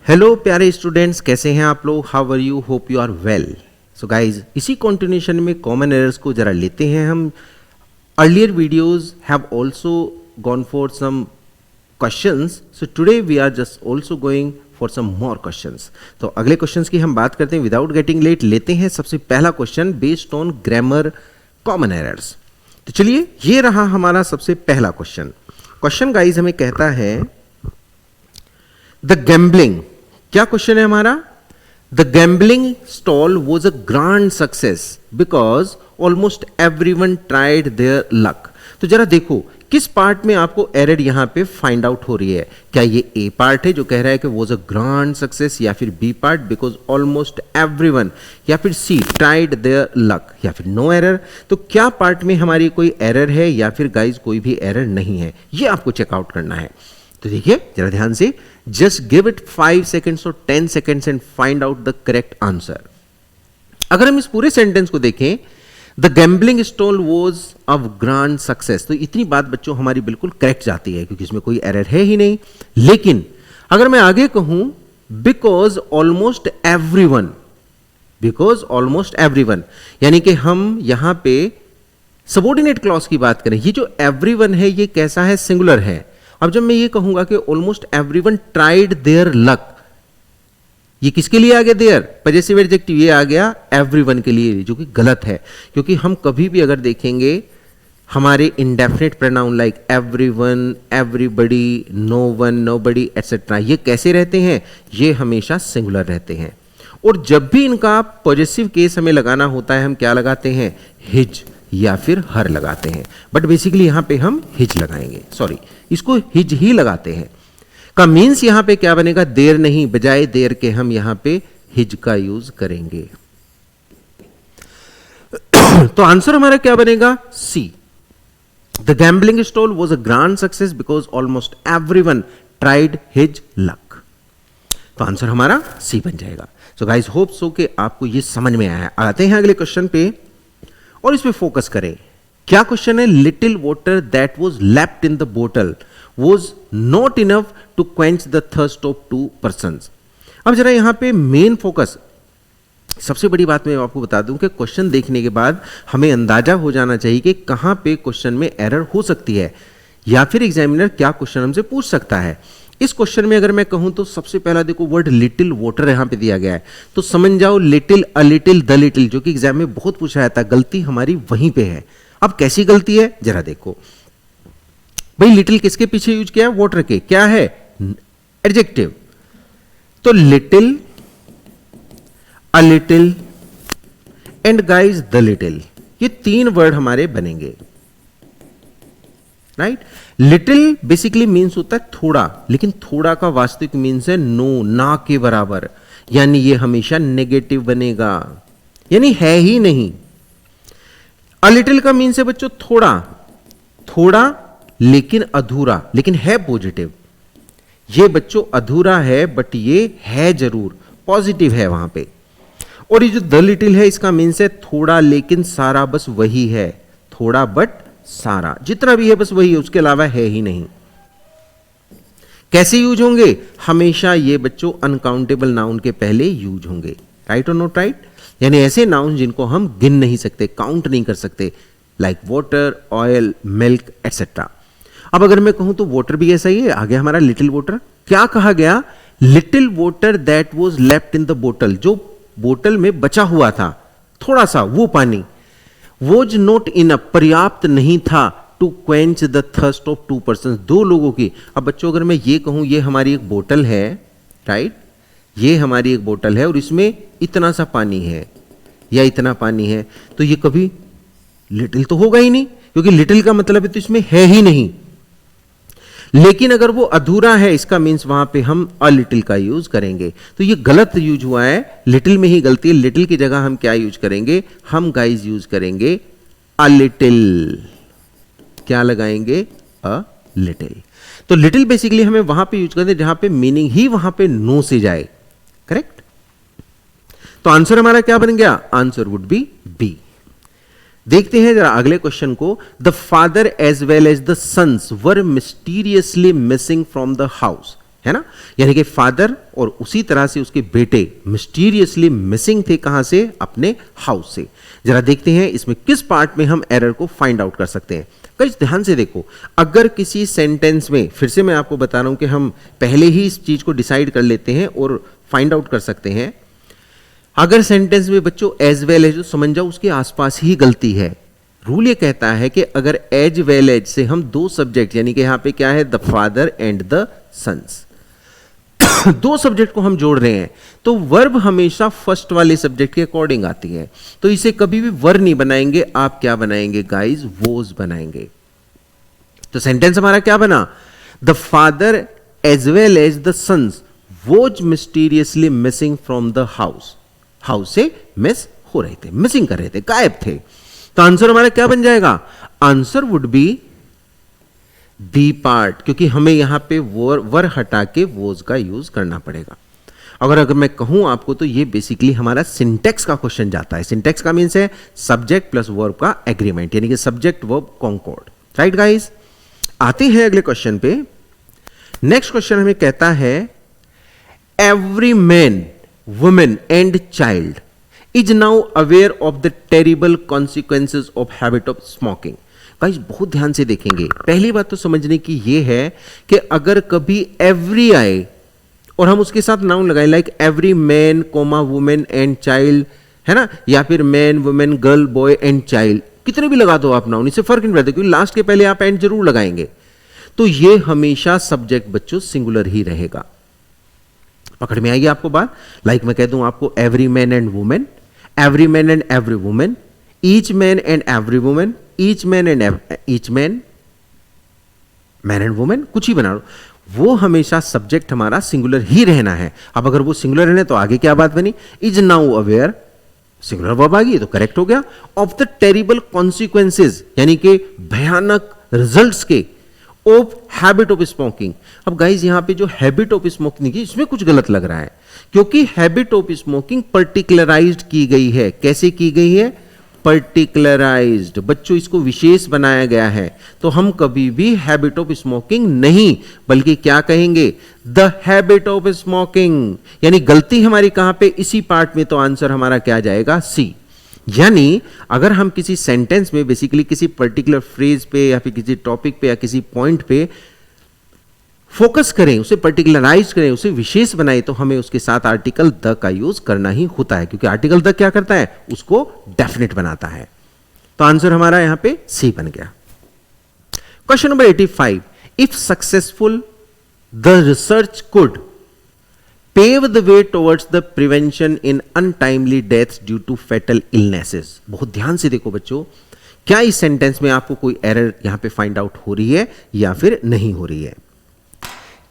Hello प्यारे students, कैसे हैं आप लोग? How are you? Hope you are well. So guys, इसी कंटिन्यूशन में कॉमन एरर्स को जरा लेते हैं हम। Earlier videos have also gone for some questions, so today we are just also going for some more questions. तो अगले questions की हम बात करते हैं विदाउट गेटिंग लेट। लेते हैं सबसे पहला question based on grammar common errors. तो चलिए, ये रहा हमारा सबसे पहला क्वेश्चन। क्वेश्चन गाइज हमें कहता है द गैम्बलिंग, क्या क्वेश्चन है हमारा? The gambling stall was a grand success because almost everyone tried there luck. तो जरा देखो किस पार्ट में आपको एरर यहां पे फाइंड आउट हो रही है। क्या ये ए पार्ट है जो कह रहा है कि वॉज अ ग्रांड सक्सेस, या फिर B part because almost everyone, या फिर सी ट्राइड देयर लक, या फिर नो एरर? तो क्या पार्ट में हमारी कोई एरर है या फिर गाइज कोई भी एरर नहीं है, ये आपको चेकआउट करना है। तो देखिए जरा ध्यान से, जस्ट गिव इट 5 सेकेंड्स और 10 seconds and find out the correct answer. अगर हम इस पूरे सेंटेंस को देखें, the gambling stall was a grand success, तो इतनी बात बच्चों हमारी बिल्कुल करेक्ट जाती है क्योंकि इसमें कोई एरर है ही नहीं। लेकिन अगर मैं आगे कहूं because almost everyone, because almost everyone, यानी कि हम यहां पे सबऑर्डिनेट क्लॉज की बात करें, ये जो एवरीवन है ये कैसा है? सिंगुलर है। अब जब मैं ये कहूंगा कि almost everyone tried there luck, ये किसके लिए आ गया? देयर पजेसिव एडजेक्टिव, ये आ गया एवरीवन के लिए, जो कि गलत है। क्योंकि हम कभी भी अगर देखेंगे हमारे indefinite pronoun like everyone, everybody, no one, nobody etcetera, ये कैसे रहते हैं? ये हमेशा सिंगुलर रहते हैं। और जब भी इनका पॉजिटिव केस हमें लगाना होता है, हम क्या लगाते हैं? हिज या फिर हर लगाते हैं। बट बेसिकली यहां पे हम हिज लगाएंगे, सॉरी इसको हिज ही लगाते हैं। का मीन्स यहां पे क्या बनेगा? देर नहीं, बजाय देर के हम यहां पे हिज का यूज करेंगे। तो आंसर हमारा क्या बनेगा? C. The gambling stall was a grand success because almost everyone tried his luck. तो आंसर हमारा सी बन जाएगा। सो गाइस, होप सो कि आपको ये समझ में आया है। आते हैं अगले क्वेश्चन पे और इस पे फोकस करें। क्या क्वेश्चन है? Little water that was left in the bottle was not enough to quench the thirst of 2 persons। अब जरा यहां पे मेन फोकस, सबसे बड़ी बात मैं आपको बता दूं कि क्वेश्चन देखने के बाद हमें अंदाजा हो जाना चाहिए कि कहां पे क्वेश्चन में एरर हो सकती है या फिर एग्जामिनर क्या क्वेश्चन हमसे पूछ सकता है। इस क्वेश्चन में अगर मैं कहूं तो सबसे पहला देखो वर्ड लिटिल वाटर यहां पे दिया गया है, तो समझ जाओ little, a little, the little, जो कि एग्जाम में बहुत पूछा जाता है। गलती हमारी वहीं पे है। अब कैसी गलती है जरा देखो भाई। लिटिल किसके पीछे यूज किया है? वाटर के। क्या है? एडजेक्टिव। तो little, a little and guys the little, ये 3 वर्ड हमारे बनेंगे, राइट? लिटिल बेसिकली मीन्स होता है थोड़ा, लेकिन थोड़ा का वास्तविक मीन्स है नो, ना के बराबर, यानी ये हमेशा नेगेटिव बनेगा, यानी है ही नहीं। अ लिटिल का मीन्स है बच्चों थोड़ा, थोड़ा लेकिन अधूरा, लेकिन है पॉजिटिव। ये बच्चों अधूरा है बट ये है जरूर, पॉजिटिव है वहां पे। और ये जो द लिटिल है इसका मीन्स है थोड़ा लेकिन सारा, बस वही है, थोड़ा बट सारा, जितना भी है बस वही है, उसके अलावा है ही नहीं। कैसे यूज होंगे? हमेशा ये बच्चों अनकाउंटेबल नाउन के पहले यूज होंगे, राइट और नॉट राइट? यानी ऐसे नाउन जिनको हम गिन नहीं सकते, काउंट नहीं कर सकते, like water, oil, milk etcetera. अब अगर मैं कहूं तो वाटर भी ऐसा ही है, आ गया हमारा लिटिल वाटर। क्या कहा गया? Little water that was left in the बोतल, जो बोतल में बचा हुआ था थोड़ा सा वो पानी, वॉज नॉट इनफ, पर्याप्त नहीं था, to quench the thirst of 2 persons, 2 लोगों की। अब बच्चों अगर मैं ये कहूं ये हमारी एक बोतल है, राइट? ये हमारी एक बोतल है और इसमें इतना सा पानी है या इतना पानी है, तो ये कभी लिटिल तो होगा ही नहीं, क्योंकि लिटिल का मतलब है तो इसमें है ही नहीं। लेकिन अगर वो अधूरा है, इसका मीन्स वहां पे हम अ लिटिल का यूज करेंगे। तो ये गलत यूज हुआ है, लिटिल में ही गलती है। लिटिल की जगह हम क्या यूज करेंगे? हम गाइज यूज करेंगे अ लिटिल। क्या लगाएंगे? A little. तो लिटिल बेसिकली हमें वहां पे यूज करते हैं जहां पे मीनिंग ही वहां पे नो से जाए, करेक्ट? तो आंसर हमारा क्या बन गया? Answer would be B. देखते हैं जरा अगले क्वेश्चन को। The father as well as the sons were mysteriously missing from the house. है ना, यानी कि फादर और उसी तरह से उसके बेटे मिस्टीरियसली मिसिंग थे, कहां से, अपने हाउस से। जरा देखते हैं इसमें किस पार्ट में हम एरर को फाइंड आउट कर सकते हैं। गाइस ध्यान से देखो, अगर किसी सेंटेंस में, फिर से मैं आपको बता रहा हूं कि हम पहले ही इस चीज को डिसाइड कर लेते हैं और फाइंड आउट कर सकते हैं। अगर सेंटेंस में बच्चों एज वेल एज, जो समझ जाओ उसके आसपास ही गलती है। रूल ये कहता है कि अगर एज वेल एज से हम दो सब्जेक्ट, यानी कि यहां पे क्या है, the father and the sons, दो सब्जेक्ट को हम जोड़ रहे हैं, तो वर्ब हमेशा फर्स्ट वाले सब्जेक्ट के अकॉर्डिंग आती है। तो इसे कभी भी वर नहीं बनाएंगे, आप क्या बनाएंगे गाइस, वोज बनाएंगे। तो सेंटेंस हमारा क्या बना, the father as well as the sons was mysteriously missing from the house. House से मिस हो रहे थे, मिसिंग कर रहे थे, गायब थे। तो आंसर हमारा क्या बन जाएगा, answer would be B part, क्योंकि हमें यहां पे वर हटा के वोज का यूज करना पड़ेगा। अगर मैं कहूं आपको, तो ये बेसिकली हमारा सिंटेक्स का क्वेश्चन जाता है। सिंटेक्स का मीन्स है सब्जेक्ट प्लस वर्ब का एग्रीमेंट, यानी कि subject verb concord. Right guys, आते हैं अगले क्वेश्चन पे। नेक्स्ट क्वेश्चन हमें कहता है, every man women and child is now aware of the terrible consequences of habit of smoking. Guys बहुत ध्यान से देखेंगे, पहली बात तो समझने की यह है कि अगर कभी एवरी आए और हम उसके साथ नाउन लगाए, like every man comma women and child, है ना, या फिर man women girl boy and child, कितने भी लगा दो आप नाउन, इससे फर्क नहीं पड़ता, क्योंकि लास्ट के पहले आप एंड जरूर लगाएंगे। तो ये हमेशा सब्जेक्ट बच्चों सिंगुलर ही रहेगा। पकड़ में आएगी आपको बात। लाइक मैं कह दूं आपको, every man and women, every man and every women, each man and every women, each man and each man, man and women, कुछ ही बना लो, वो हमेशा सब्जेक्ट हमारा सिंगुलर ही रहना है। अब अगर वो सिंगुलर रहने तो आगे क्या बात बनी, is now aware, singular verb आ गई तो करेक्ट हो गया, ऑफ द टेरिबल कॉन्सिक्वेंसेज, यानी कि भयानक रिजल्ट्स के, ऑफ हैबिट ऑफ स्मोकिंग। अब गाइज यहां पे जो हैबिट ऑफ स्मोकिंग की, इसमें कुछ गलत लग रहा है, क्योंकि हैबिट ऑफ स्मोकिंग पर्टिकुलराइज्ड की गई है। कैसे की गई है, पर्टिकुलराइज्ड, बच्चों इसको विशेष बनाया गया है। तो हम कभी भी हैबिट ऑफ स्मोकिंग नहीं, बल्कि क्या कहेंगे, द हैबिट ऑफ स्मोकिंग। यानी गलती हमारी कहां पे, इसी पार्ट में। तो आंसर हमारा क्या जाएगा, सी। यानी अगर हम किसी सेंटेंस में बेसिकली किसी पर्टिकुलर फ्रेज पे या फिर किसी टॉपिक पे या किसी पॉइंट पे फोकस करें, उसे पर्टिकुलराइज करें, उसे विशेष बनाए, तो हमें उसके साथ आर्टिकल द का यूज करना ही होता है, क्योंकि आर्टिकल द क्या करता है, उसको डेफिनेट बनाता है। तो आंसर हमारा यहां पे सी बन गया। Question number 85, if successful the research could pave the way towards the prevention in untimely deaths due to fatal illnesses। बहुत ध्यान से देखो बच्चों, क्या इस सेंटेंस में आपको कोई एरर यहां पे फाइंड आउट हो रही है या फिर नहीं हो रही है।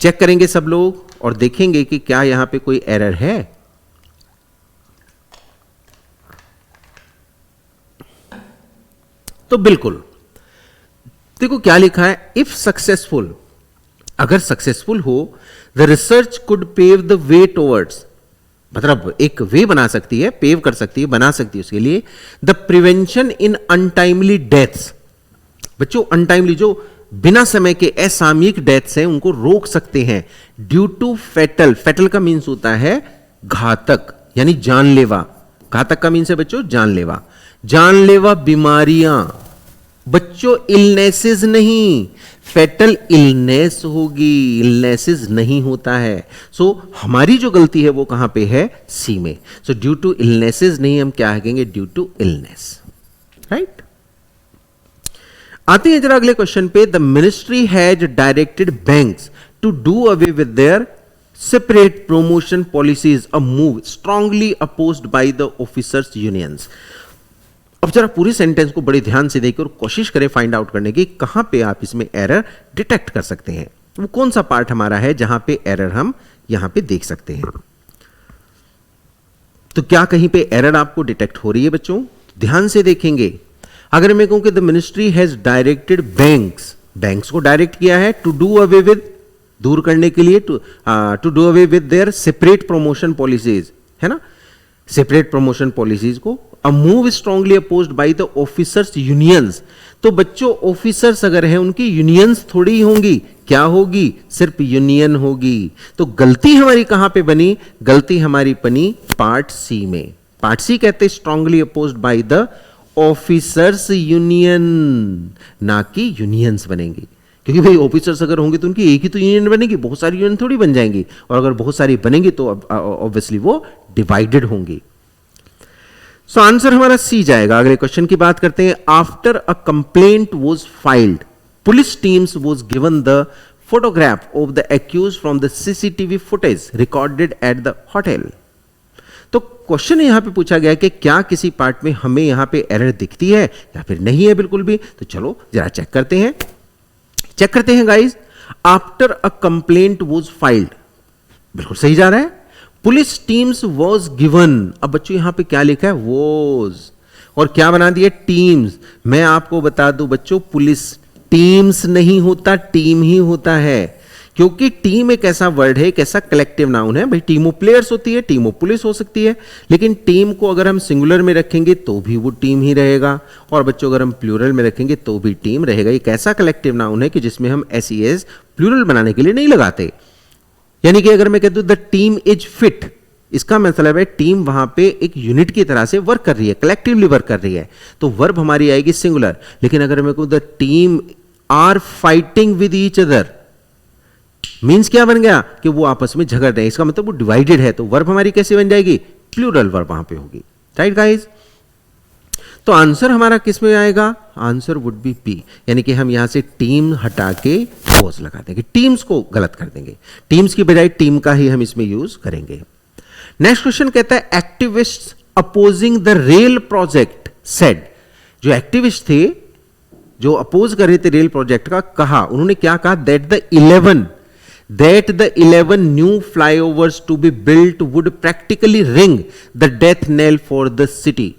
चेक करेंगे सब लोग और देखेंगे कि क्या यहां पे कोई एरर है। तो बिल्कुल देखो क्या लिखा है, इफ सक्सेसफुल, अगर सक्सेसफुल हो, the research could pave the way towards, मतलब एक वे बना सकती है, पेव कर सकती है, बना सकती है उसके लिए, the prevention in untimely deaths. बच्चों अनटाइमली, जो बिना समय के असामयिक डेथ्स हैं, उनको रोक सकते हैं, ड्यू टू फेटल, फेटल का मीन्स होता है घातक, यानी जानलेवा। घातक का मीन्स है बच्चों जानलेवा, जानलेवा बीमारियां। बच्चों इलनेसेस नहीं, फेटल इलनेस होगी, इलनेसेस नहीं होता है। सो हमारी जो गलती है वो कहां पे है, सी में। सो ड्यू टू इलनेसेस नहीं, हम क्या कहेंगे, ड्यू टू इलनेस। राइट, आते हैं जरा अगले क्वेश्चन पे। The ministry has directed banks to do away with their separate promotion policies, a move strongly opposed by the officers unions. अब जरा पूरी सेंटेंस को बड़े ध्यान से देखिए और कोशिश करें फाइंड आउट करने की कहां पे आप इसमें एरर डिटेक्ट कर सकते हैं। वो कौन सा पार्ट हमारा है जहां पे एरर हम यहां पे देख सकते हैं। तो क्या कहीं पे एरर आपको डिटेक्ट हो रही है बच्चों, ध्यान से देखेंगे। अगर मैं कहूं कि the ministry has directed banks, banks को डायरेक्ट किया है टू डू अवे विद, दूर करने के लिए, to do away with their separate promotion policies, है ना, सेपरेट प्रमोशन पॉलिसीज को a move strongly opposed by the officers unions. तो बच्चों ऑफिसर्स अगर हैं उनकी यूनियंस थोड़ी ही होंगी, क्या होगी, सिर्फ यूनियन होगी। तो गलती हमारी कहां पे बनी, गलती हमारी बनी पार्ट सी में। पार्ट सी कहते strongly opposed by the officers union, ना कि यूनियंस बनेंगी, क्योंकि भाई ऑफिसर्स अगर होंगे तो उनकी एक ही तो यूनियन बनेगी, बहुत सारी यूनियन थोड़ी बन जाएंगी, और अगर बहुत सारी बनेंगी तो ऑब्वियसली वो डिवाइडेड होंगी। सो आंसर हमारा सी जाएगा। अगले क्वेश्चन की बात करते हैं। After a complaint was filed, police teams was given the photograph of the accuse from the CCTV footage recorded at the hotel. तो क्वेश्चन यहां पे पूछा गया कि क्या किसी पार्ट में हमें यहां पे एरर दिखती है या फिर नहीं है बिल्कुल भी। तो चलो जरा चेक करते हैं guys. After a complaint was filed, बिल्कुल सही जा रहा है। पुलिस टीम्स वाज गिवन, अब बच्चों यहां पे क्या लिखा है, वाज, और क्या बना दिया, टीम्स। मैं आपको बता दूं बच्चों, पुलिस टीम्स नहीं होता, टीम ही होता है, क्योंकि टीम एक ऐसा वर्ड है, एक ऐसा कलेक्टिव नाउन है। भाई टीम ऑफ प्लेयर्स होती है, टीम ऑफ पुलिस हो सकती है, लेकिन टीम को अगर हम सिंगुलर में रखेंगे तो भी वो टीम ही रहेगा, और बच्चों अगर हम प्लूरल में रखेंगे तो भी टीम रहेगा। एक ऐसा कलेक्टिव नाउन है कि जिसमें हम एस प्लूरल बनाने के लिए नहीं लगाते। यानी कि अगर मैं कहता हूं द टीम इज फिट, इसका मतलब है टीम वहां पे एक यूनिट की तरह से वर्क कर रही है, कलेक्टिवली वर्क कर रही है, तो वर्ब हमारी आएगी सिंगुलर। लेकिन अगर मैं कहूं the team are fighting with each other, means क्या बन गया कि वो आपस में झगड़ रहे हैं, इसका मतलब वो डिवाइडेड है, तो वर्ब हमारी कैसे बन जाएगी, प्लूरल वर्ब वहां पे होगी। राइट गाइस, तो आंसर हमारा किस में आएगा, आंसर वुड बी पी, यानी कि हम यहां से टीम हटा के वॉज लगा देंगे, टीम्स को गलत कर देंगे, टीम्स की बजाय टीम का ही हम इसमें यूज करेंगे। नेक्स्ट क्वेश्चन कहता है activists opposing the rail project said, जो एक्टिविस्ट थे जो अपोज कर रहे थे रेल प्रोजेक्ट का, कहा, उन्होंने क्या कहा, that the 11 new flyovers to be built would practically ring the death nail for the city.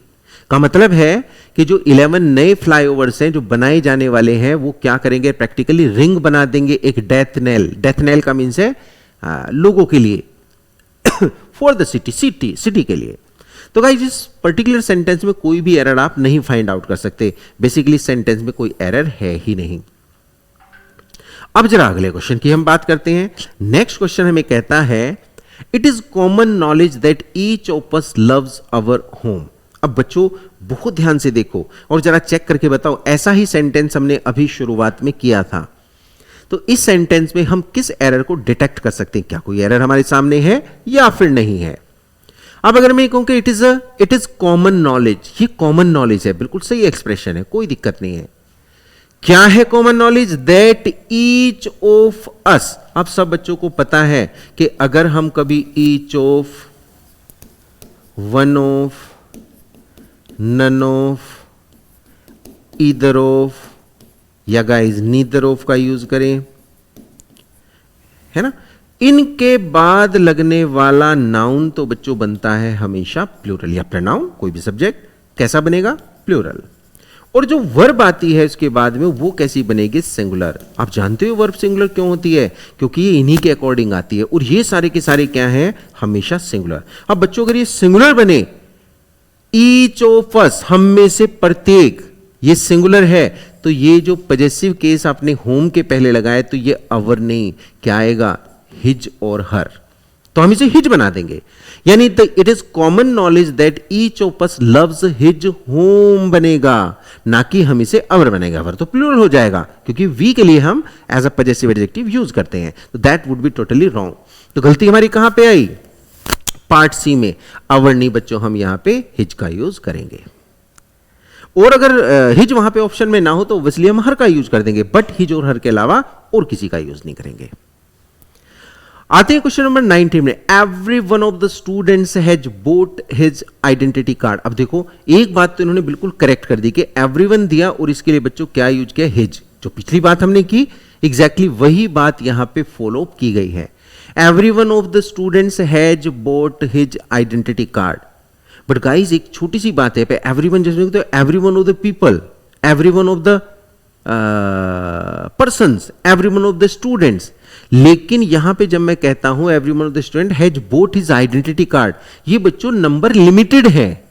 का मतलब है कि जो 11 नए फ्लाईओवर्स हैं जो बनाए जाने वाले हैं वो क्या करेंगे, प्रैक्टिकली रिंग बना देंगे एक डेथ नेल। डेथ नेल का मीन्स है लोगों के लिए, फॉर द सिटी के लिए। तो गाइस इस पर्टिकुलर सेंटेंस में कोई भी एरर आप नहीं फाइंड आउट कर सकते, बेसिकली सेंटेंस में कोई एरर है ही नहीं। अब जरा अगले क्वेश्चन की हम बात करते हैं। नेक्स्ट क्वेश्चन हमें कहता है it is common knowledge that each of us loves our home. अब बच्चों बहुत ध्यान से देखो और जरा चेक करके बताओ, ऐसा ही सेंटेंस हमने अभी शुरुआत में किया था, तो इस सेंटेंस में हम किस एरर को डिटेक्ट कर सकते हैं, क्या कोई एरर हमारे सामने है या फिर नहीं है। अब अगर मैं कहूं कि इट इज कॉमन नॉलेज, ये कॉमन नॉलेज है, बिल्कुल सही एक्सप्रेशन है, कोई दिक्कत नहीं है। क्या है common knowledge, that each of अस। अब सब बच्चों को पता है कि अगर हम कभी each of, one of, none of, either of या गाइज नीदर ऑफ का यूज करें, है ना, इनके बाद लगने वाला नाउन तो बच्चों बनता है हमेशा प्लूरल, या प्रोनाउन कोई भी सब्जेक्ट कैसा बनेगा, प्लूरल। और जो वर्ब आती है इसके बाद में वो कैसी बनेगी, सिंगुलर। आप जानते हो वर्ब सिंगुलर क्यों होती है, क्योंकि ये इन्हीं के अकॉर्डिंग आती है, और ये सारे के सारे क्या हैं, हमेशा सिंगुलर। अब बच्चों अगर ये सिंगुलर बने, ईच ऑफ अस, हम में से प्रत्येक, ये सिंगुलर है, तो ये जो पॉजेसिव केस आपने होम के पहले लगाए तो ये अवर नहीं, क्या आएगा, हिज और हर, तो हम इसे हिज बना देंगे। यानी it is common knowledge that each of us loves his home बनेगा, ना कि हम इसे अवर बनेगा, अवर तो प्लूरल हो जाएगा, क्योंकि वी के लिए हम as a possessive adjective use करते हैं, तो that would be totally wrong. तो गलती हमारी कहां पे आई, पार्ट सी में, अवर नहीं बच्चों, हम यहां पे हिज का यूज करेंगे। और अगर हिज वहां पे ऑप्शन में ना हो तो इसलिए हम हर का यूज कर देंगे, बट हिज और हर के अलावा और किसी का यूज नहीं करेंगे। आते हैं क्वेश्चन नंबर 19 में, every one of the students has boat his identity card. अब देखो एक बात तो इन्होंने बिल्कुल करेक्ट कर दी कि एवरीवन दिया और इसके लिए बच्चों क्या यूज किया, हिज। जो पिछली बात हमने की एग्जैक्टली वही बात यहां पे फॉलो की गई है। Every one of the students has boat his identity card. But guys एक छोटी सी बात है, एवरीवन जैसे तो every one of the people, every one of the persons, every one of the students, लेकिन यहां पे जब मैं कहता हूं every one of the student has boat his identity card, ये बच्चों नंबर लिमिटेड है,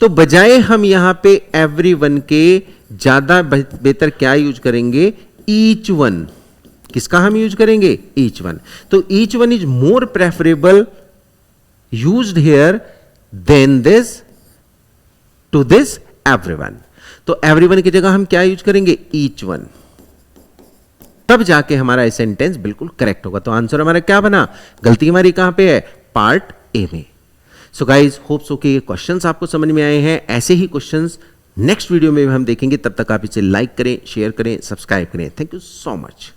तो बजाय हम यहां पे एवरीवन के ज्यादा बेहतर क्या यूज करेंगे, ईच वन। किसका हम यूज करेंगे, ईच वन। तो each one is more preferable used here than this to this everyone. तो एवरीवन की जगह हम क्या यूज करेंगे, ईच वन। तब जाके हमारा सेंटेंस बिल्कुल करेक्ट होगा। तो आंसर हमारा क्या बना, गलती हमारी कहां पे है, पार्ट ए में। सो गाइज होप सो कि ये क्वेश्चंस आपको समझ में आए हैं। ऐसे ही क्वेश्चंस नेक्स्ट वीडियो में हम देखेंगे। तब तक आप इसे लाइक करें, शेयर करें, सब्सक्राइब करें। Thank you so much.